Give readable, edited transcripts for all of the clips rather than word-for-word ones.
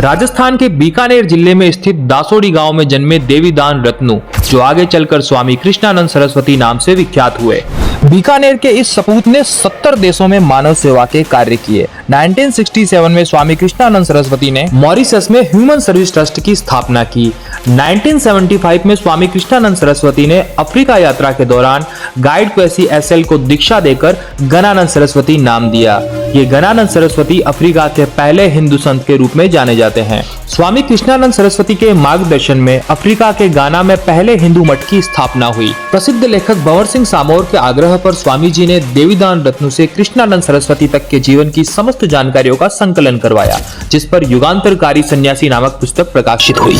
राजस्थान के बीकानेर जिले में स्थित दासोड़ी गांव में जन्मे देवीदान रत्नू, जो आगे चलकर स्वामी कृष्णानंद सरस्वती नाम से विख्यात हुए। बीकानेर के इस सपूत ने 70 देशों में मानव सेवा के कार्य किए। 1967 में स्वामी कृष्णानंद सरस्वती ने मॉरिशस में ह्यूमन सर्विस ट्रस्ट की स्थापना की। 1975 में स्वामी कृष्णानंद सरस्वती ने अफ्रीका यात्रा के दौरान गाइड क्वेसी एसएल को दीक्षा देकर गणानंद सरस्वती नाम दिया। ये गणानंद सरस्वती अफ्रीका के पहले हिंदू संत के रूप में जाने जाते हैं। स्वामी कृष्णानंद सरस्वती के मार्गदर्शन में अफ्रीका के गाना में पहले हिंदू मठ की स्थापना हुई। प्रसिद्ध लेखक भंवर सिंह सामोर के आग्रह पर स्वामी जी ने देवीदान रत्नू से कृष्णानंद सरस्वती तक के जीवन की समस्त जानकारियों का संकलन करवाया, जिस पर युगांतरकारी सन्यासी नामक पुस्तक प्रकाशित हुई।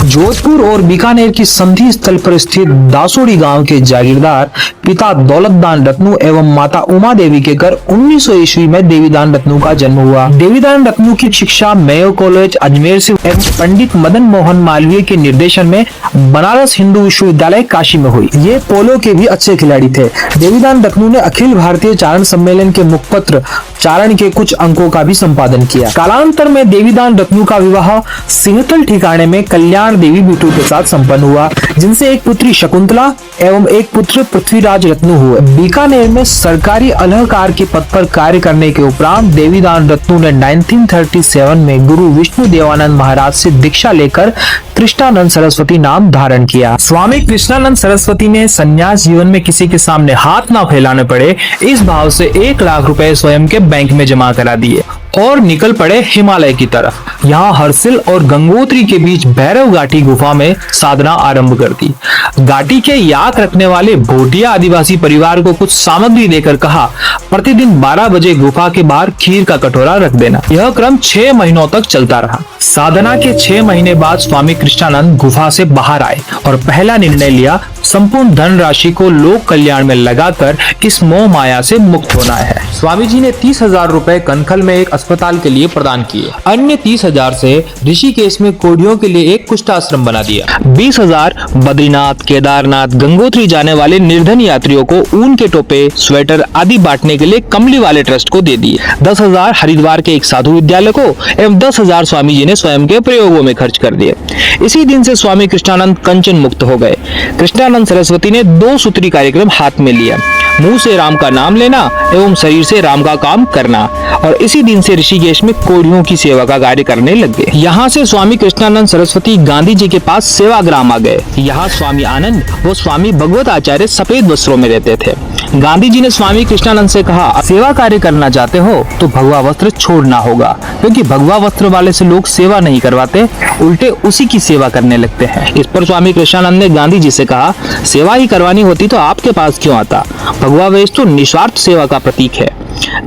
जोधपुर और बीकानेर की संधि स्थल पर स्थित दासोड़ी गांव के जागीरदार पिता दौलतदान रत्नू एवं माता उमा देवी के घर 1900 ईस्वी में देवीदान रत्नू का जन्म हुआ। देवीदान रत्नू की शिक्षा मेयो कॉलेज अजमेर से एवं पंडित मदन मोहन मालवीय के निर्देशन में बनारस हिंदू विश्वविद्यालय काशी में हुई। ये पोलो के भी अच्छे खिलाड़ी थे। देवीदान रत्नू ने अखिल भारतीय चारण सम्मेलन के मुखपत्र चारण के कुछ अंकों का भी संपादन किया। कालांतर में देवीदान रत्नू का विवाह सिंहतल ठिकाने में कल्याण देवी बिटू के साथ संपन्न हुआ, जिनसे एक पुत्री शकुंतला एवं एक पुत्र पृथ्वीराज रत्नू हुए। बीकानेर में सरकारी अलहकार के पद पर कार्य करने के उपरांत देवीदान रत्नू ने 1937 में गुरु विष्णु देवानंद महाराज से दीक्षा लेकर कृष्णानंद सरस्वती नाम धारण किया। स्वामी कृष्णानंद सरस्वती ने संन्यास जीवन में किसी के सामने हाथ ना फैलाने पड़े, इस भाव से 1 लाख रुपए स्वयं के बैंक में जमा करा दिए और निकल पड़े हिमालय की तरफ। यहाँ हरसिल और गंगोत्री के बीच भैरव घाटी गुफा में साधना आरंभ कर दी। घाटी के याक रखने वाले भोटिया आदिवासी परिवार को कुछ सामग्री देकर कहा, प्रतिदिन 12 बजे गुफा के बाहर खीर का कटोरा रख देना। यह क्रम 6 महीनों तक चलता रहा। साधना के 6 महीने बाद स्वामी कृष्णानंद गुफा से बाहर आए और पहला निर्णय लिया, संपूर्ण धनराशि को लोक कल्याण में लगाकर इस मोह माया से मुक्त होना है। स्वामी जी ने 30,000 रुपए कनखल में एक अस्पताल के लिए प्रदान किए। अन्य 30,000 से ऋषिकेश में कोढ़ियों के लिए एक कुष्ठ आश्रम बना दिया। 20,000 बद्रीनाथ, केदारनाथ, गंगोत्री जाने वाले निर्धन यात्रियों को ऊन के टोपे, स्वेटर आदि बांटने के लिए कमली वाले ट्रस्ट को दे दिए। 10,000 हरिद्वार के एक साधु विद्यालय को एवं 10,000 स्वामी जी ने स्वयं के प्रयोगों में खर्च कर दिए। इसी दिन से स्वामी कृष्णानंद कंचन मुक्त हो गए। कृष्णानंद सरस्वती ने 2 सूत्री कार्यक्रम हाथ में लिया, मुंह से राम का नाम लेना एवं शरीर से राम का काम करना, और इसी दिन से ऋषिकेश में कोढ़ियों की सेवा का कार्य करने लग गए। यहाँ से स्वामी कृष्णानंद सरस्वती गांधी जी के पास सेवाग्राम आ गए। यहाँ स्वामी आनंद व स्वामी भगवत आचार्य सफेद वस्त्रों में रहते थे। गांधी जी ने स्वामी कृष्णानंद से कहा, सेवा कार्य करना चाहते हो तो भगवा वस्त्र छोड़ना होगा, क्योंकि भगवा वस्त्र वाले से लोग सेवा नहीं करवाते, उल्टे उसी की सेवा करने लगते हैं। इस पर स्वामी कृष्णानंद ने गांधी जी से कहा, सेवा ही करवानी होती तो आपके पास क्यों आता, भगवा वेश तो निस्वार्थ सेवा का प्रतीक है।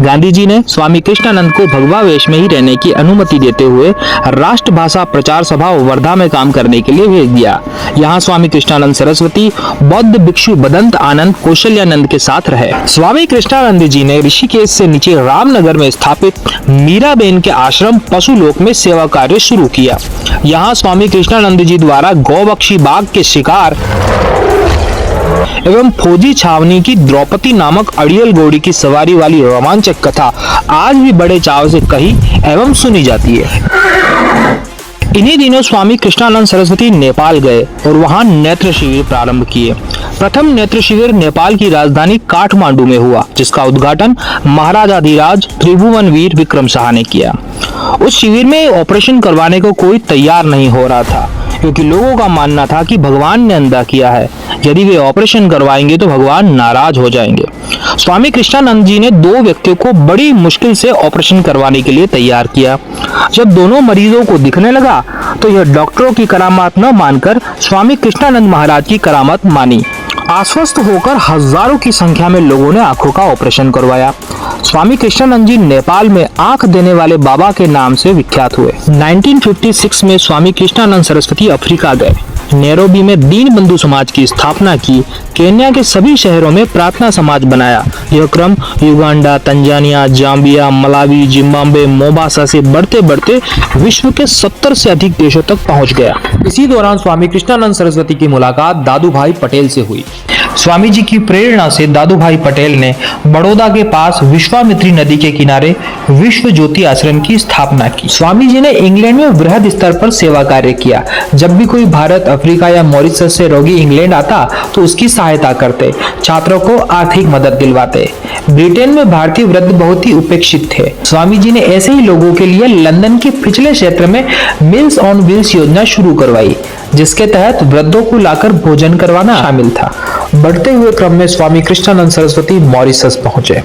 गांधी जी ने स्वामी कृष्णानंद को भगवा वेश में ही रहने की अनुमति देते हुए राष्ट्रभाषा प्रचार सभा वर्धा में काम करने के लिए भेज दिया। यहाँ स्वामी कृष्णानंद सरस्वती बौद्ध भिक्षु बदंत आनंद कौशल्यानंद के साथ रहे। स्वामी कृष्णानंद जी ने ऋषिकेश से नीचे रामनगर में स्थापित मीराबेन के आश्रम पशुलोक में सेवा कार्य शुरू किया। यहाँ स्वामी कृष्णानंद जी द्वारा गौबख्शी बाघ के शिकार एवं फौजी छावनी की द्रौपदी नामक अड़ियल घोड़ी की सवारी वाली रोमांचक कथा आज भी बड़े चाव से कही एवं सुनी जाती है। इन्हीं दिनों स्वामी कृष्णानंद सरस्वती नेपाल गए और वहां नेत्र शिविर प्रारंभ किए। प्रथम नेत्र शिविर नेपाल की राजधानी काठमांडू में हुआ, जिसका उद्घाटन महाराजाधिराज त्रिभुवनवीर विक्रम शाह ने किया। उस शिविर में ऑपरेशन करवाने को कोई तैयार नहीं हो रहा था, क्योंकि लोगों का मानना था कि भगवान ने अंधा किया है, यदि वे ऑपरेशन करवाएंगे तो भगवान नाराज हो जाएंगे। स्वामी कृष्णानंद जी ने 2 व्यक्तियों को बड़ी मुश्किल से ऑपरेशन करवाने के लिए तैयार किया। जब दोनों मरीजों को दिखने लगा तो यह डॉक्टरों की करामात न मानकर स्वामी कृष्णानंद महाराज की करामात मानी। आश्वस्त होकर हजारों की संख्या में लोगों ने आंखों का ऑपरेशन करवाया। स्वामी कृष्णानंद जी नेपाल में आंख देने वाले बाबा के नाम से विख्यात हुए। 1956 में स्वामी कृष्णानंद सरस्वती अफ्रीका गए। नैरोबी में दीन बंधु समाज की स्थापना की। केन्या के सभी शहरों में प्रार्थना समाज बनाया। यह क्रम Uganda, Tanzania, Zambia, Malawi, Zimbabwe, Mombasa से बढ़ते बढ़ते विश्व के 70 से अधिक देशों तक पहुंच गया। इसी दौरान स्वामी कृष्णानंद सरस्वती की मुलाकात दादू भाई पटेल से हुई। स्वामी जी की प्रेरणा से दादू भाई पटेल ने बड़ौदा के पास विश्वामित्री नदी के किनारे विश्व ज्योति आश्रम की स्थापना की। स्वामी जी ने इंग्लैंड में वृहद स्तर पर सेवा कार्य किया। जब भी कोई भारत, अफ्रीका या मॉरिशस से रोगी इंग्लैंड आता तो उसकी सहायता करते, छात्रों को आर्थिक मदद दिलवाते। ब्रिटेन में भारतीय वृद्ध बहुत ही उपेक्षित थे। स्वामी जी ने ऐसे ही लोगों के लिए लंदन के पिछले क्षेत्र में मील्स ऑन व्हील्स योजना शुरू करवाई, जिसके तहत वृद्धों को लाकर भोजन करवाना शामिल था। बढ़ते हुए क्रम में स्वामी कृष्णानंद सरस्वती मॉरिशस पहुंचे।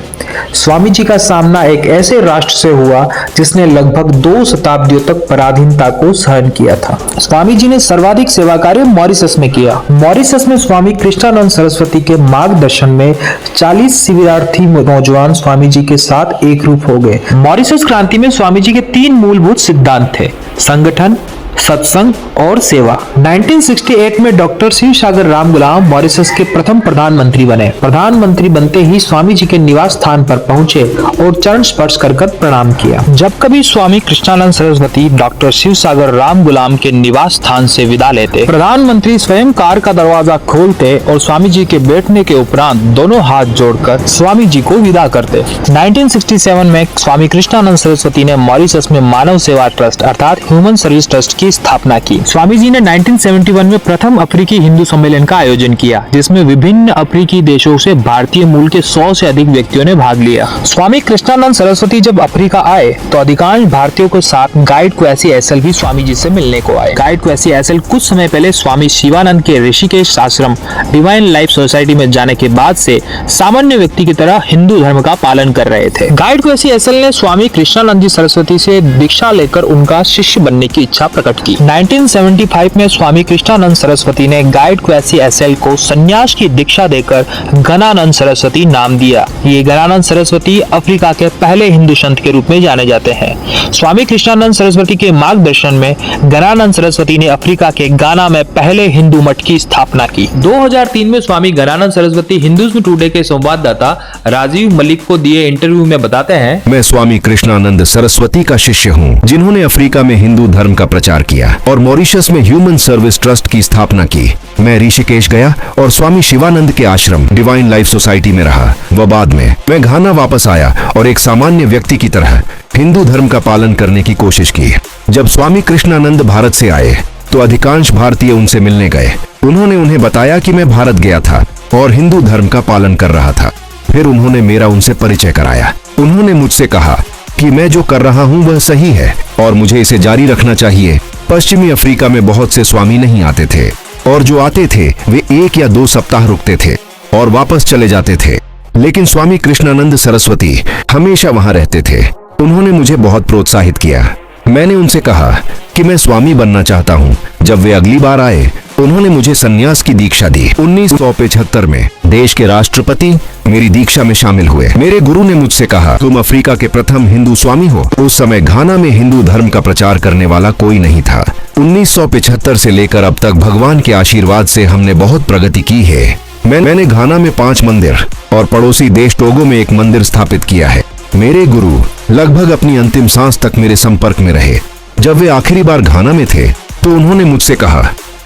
स्वामी जी का सामना एक ऐसे राष्ट्र से हुआ जिसने लगभग 2 शताब्दियों तक पराधीनता को सहन किया था। स्वामी जी ने सर्वाधिक सेवा कार्य मॉरिशस में किया। मॉरिशस में स्वामी कृष्णानंद सरस्वती के मार्गदर्शन में 40 शिविरार्थी नौजवान स्वामी जी के साथ एक रूप हो गए। मॉरिशस क्रांति में स्वामी जी के 3 मूलभूत सिद्धांत थे: संगठन, सत्संग और सेवा। 1968 में डॉक्टर शिव सागर राम गुलाम मॉरिशस के प्रथम प्रधानमंत्री बने। प्रधानमंत्री बनते ही स्वामी जी के निवास स्थान पर पहुंचे और चरण स्पर्श कर प्रणाम किया। जब कभी स्वामी कृष्णानंद सरस्वती डॉक्टर शिव सागर राम गुलाम के निवास स्थान से विदा लेते, प्रधानमंत्री स्वयं कार का दरवाजा खोलते और स्वामी जी के बैठने के उपरांत दोनों हाथ जोड़कर स्वामी जी को विदा करते। 1967 में स्वामी कृष्णानंद सरस्वती ने मॉरिशस में मानव सेवा ट्रस्ट अर्थात ह्यूमन सर्विस ट्रस्ट की स्थापना की। स्वामी जी ने 1971 में प्रथम अफ्रीकी हिंदू सम्मेलन का आयोजन किया, जिसमें विभिन्न अफ्रीकी देशों से भारतीय मूल के 100 से अधिक व्यक्तियों ने भाग लिया। स्वामी कृष्णानंद सरस्वती जब अफ्रीका आए तो अधिकांश भारतीयों के साथ गाइड क्वेसी एसएल भी स्वामी जी से मिलने को आए। गाइड क्वेसी एसएल कुछ समय पहले स्वामी शिवानंद के ऋषिकेश आश्रम डिवाइन लाइफ सोसाइटी में जाने के बाद से सामान्य व्यक्ति की तरह हिंदू धर्म का पालन कर रहे थे। गाइड क्वेसी एसएल ने स्वामी कृष्णानंद जी सरस्वती से दीक्षा लेकर उनका शिष्य बनने की इच्छा प्रकट की। 1975 में स्वामी कृष्णानंद सरस्वती ने गाइड क्वेसी एसएल को संन्यास की दीक्षा देकर गणानंद सरस्वती नाम दिया। ये गणानंद सरस्वती अफ्रीका के पहले हिंदू संत के रूप में जाने जाते हैं। स्वामी कृष्णानंद सरस्वती के मार्गदर्शन में गणानंद सरस्वती ने अफ्रीका के गाना में पहले हिंदू मठ की स्थापना की। 2003 में स्वामी गणानंद सरस्वती हिंदुइज्म टुडे के संवाददाता राजीव मलिक को दिए इंटरव्यू में बताते हैं, मैं स्वामी कृष्णानंद सरस्वती का शिष्य हूँ, जिन्होंने अफ्रीका में हिंदू धर्म का प्रचार किया और मॉरिशस में ह्यूमन सर्विस ट्रस्ट की स्थापना की। मैं ऋषिकेश गया और स्वामी शिवानंद के आश्रम डिवाइन लाइफ सोसाइटी में रहा। व बाद में मैं घाना वापस आया और एक सामान्य व्यक्ति की तरह हिंदू धर्म का पालन करने की कोशिश की। जब स्वामी कृष्णानंद भारत से आए तो अधिकांश भारतीय उनसे मिलने गए। उन्होंने उन्हें बताया कि मैं भारत गया था और हिंदू धर्म का पालन कर रहा था। फिर उन्होंने मेरा उनसे परिचय कराया। उन्होंने मुझसे कहा कि मैं जो कर रहा हूँ वह सही है और मुझे इसे जारी रखना चाहिए। पश्चिमी अफ्रीका में बहुत से स्वामी नहीं आते थे और जो आते थे वे 1 या 2 सप्ताह रुकते थे और वापस चले जाते थे, लेकिन स्वामी कृष्णानंद सरस्वती हमेशा वहां रहते थे। उन्होंने मुझे बहुत प्रोत्साहित किया। मैंने उनसे कहा कि मैं स्वामी बनना चाहता हूँ। जब वे अगली बार आए उन्होंने मुझे सन्यास की दीक्षा दी। 1975 में देश के राष्ट्रपति मेरी दीक्षा में शामिल हुए। मेरे गुरु ने मुझसे कहा, तुम अफ्रीका के प्रथम हिंदू स्वामी हो। उस समय घाना में हिंदू धर्म का प्रचार करने वाला कोई नहीं था। 1975 से लेकर अब तक भगवान के आशीर्वाद से हमने बहुत प्रगति की है। मैंने घाना में 5 मंदिर और पड़ोसी देश टोगो में 1 मंदिर स्थापित किया है। मेरे गुरु लगभग अपनी अंतिम सांस तक मेरे संपर्क में रहे। जब वे आखिरी बार घाना में थे तो उन्होंने मुझसे कहा,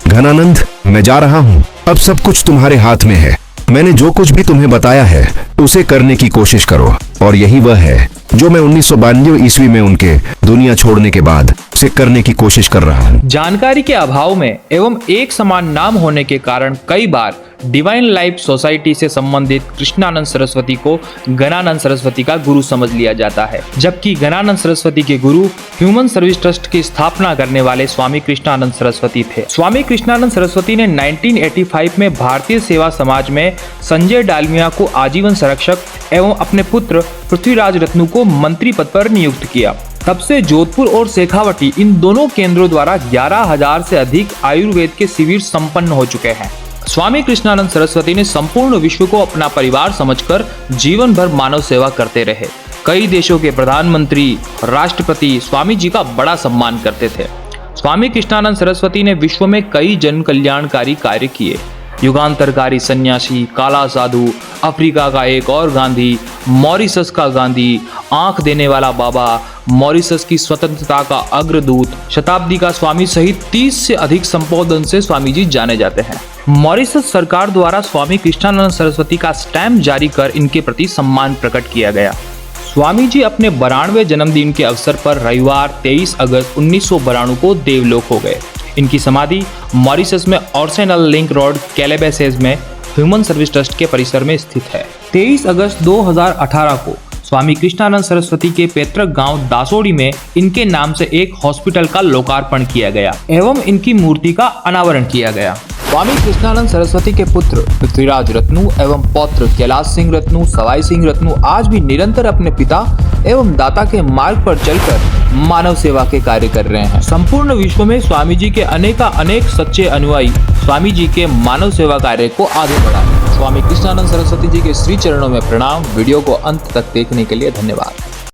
घनानंद, मैं जा रहा हूँ, अब सब कुछ तुम्हारे हाथ में है। मैंने जो कुछ भी तुम्हें बताया है उसे करने की कोशिश करो। और यही वह है जो मैं 1992 ईस्वी में उनके दुनिया छोड़ने के बाद उसे करने की कोशिश कर रहा हूँ। जानकारी के अभाव में एवं एक समान नाम होने के कारण कई बार डिवाइन लाइफ सोसाइटी से संबंधित कृष्णानंद सरस्वती को गणानंद सरस्वती का गुरु समझ लिया जाता है, जबकि गणानंद सरस्वती के गुरु ह्यूमन सर्विस ट्रस्ट की स्थापना करने वाले स्वामी कृष्णानंद सरस्वती थे। स्वामी कृष्णानंद सरस्वती ने 1985 में भारतीय सेवा समाज में संजय डालमिया को आजीवन संरक्षक एवं अपने पुत्र पृथ्वीराज रत्नू को मंत्री पद पर नियुक्त किया। तब से जोधपुर और शेखावटी इन दोनों केंद्रों द्वारा 11,000 से अधिक आयुर्वेद के शिविर संपन्न हो चुके हैं। स्वामी कृष्णानंद सरस्वती ने संपूर्ण विश्व को अपना परिवार समझकर जीवन भर मानव सेवा करते रहे। कई देशों के प्रधानमंत्री, राष्ट्रपति स्वामी जी का बड़ा सम्मान करते थे। स्वामी कृष्णानंद सरस्वती ने विश्व में कई जन कल्याणकारी कार्य किए। युगांतरकारी सन्यासी, काला साधु, अफ्रीका का एक और गांधी, मॉरिशस का गांधी, आंख देने वाला बाबा, मॉरिशस की स्वतंत्रता का अग्रदूत, शताब्दी का स्वामी सहित 30 से अधिक संबोधन से स्वामी जी जाने जाते हैं। मॉरिशस सरकार द्वारा स्वामी कृष्णानंद सरस्वती का स्टैम्प जारी कर इनके प्रति सम्मान प्रकट किया गया। स्वामी जी अपने 92वें जन्मदिन के अवसर पर रविवार 23 अगस्त 1992 को देवलोक हो गए। इनकी समाधि मॉरिशस में ऑर्सेनल लिंक रोड कैलेबेसेस में ह्यूमन सर्विस ट्रस्ट के परिसर में स्थित है। 23 अगस्त 2018 को स्वामी कृष्णानंद सरस्वती के पैतृक गांव दासोड़ी में इनके नाम से एक हॉस्पिटल का लोकार्पण किया गया एवं इनकी मूर्ति का अनावरण किया गया। स्वामी कृष्णानंद सरस्वती के पुत्र पृथ्वीराज रत्नू एवं पौत्र कैलाश सिंह रत्नू, सवाई सिंह रत्नू आज भी निरंतर अपने पिता एवं दाता के मार्ग पर चलकर मानव सेवा के कार्य कर रहे हैं। संपूर्ण विश्व में स्वामी जी के अनेक सच्चे अनुयायी स्वामी जी के मानव सेवा कार्य को आगे बढ़ाएं। स्वामी कृष्णानंद सरस्वती जी के श्री चरणों में प्रणाम। वीडियो को अंत तक देखने के लिए धन्यवाद।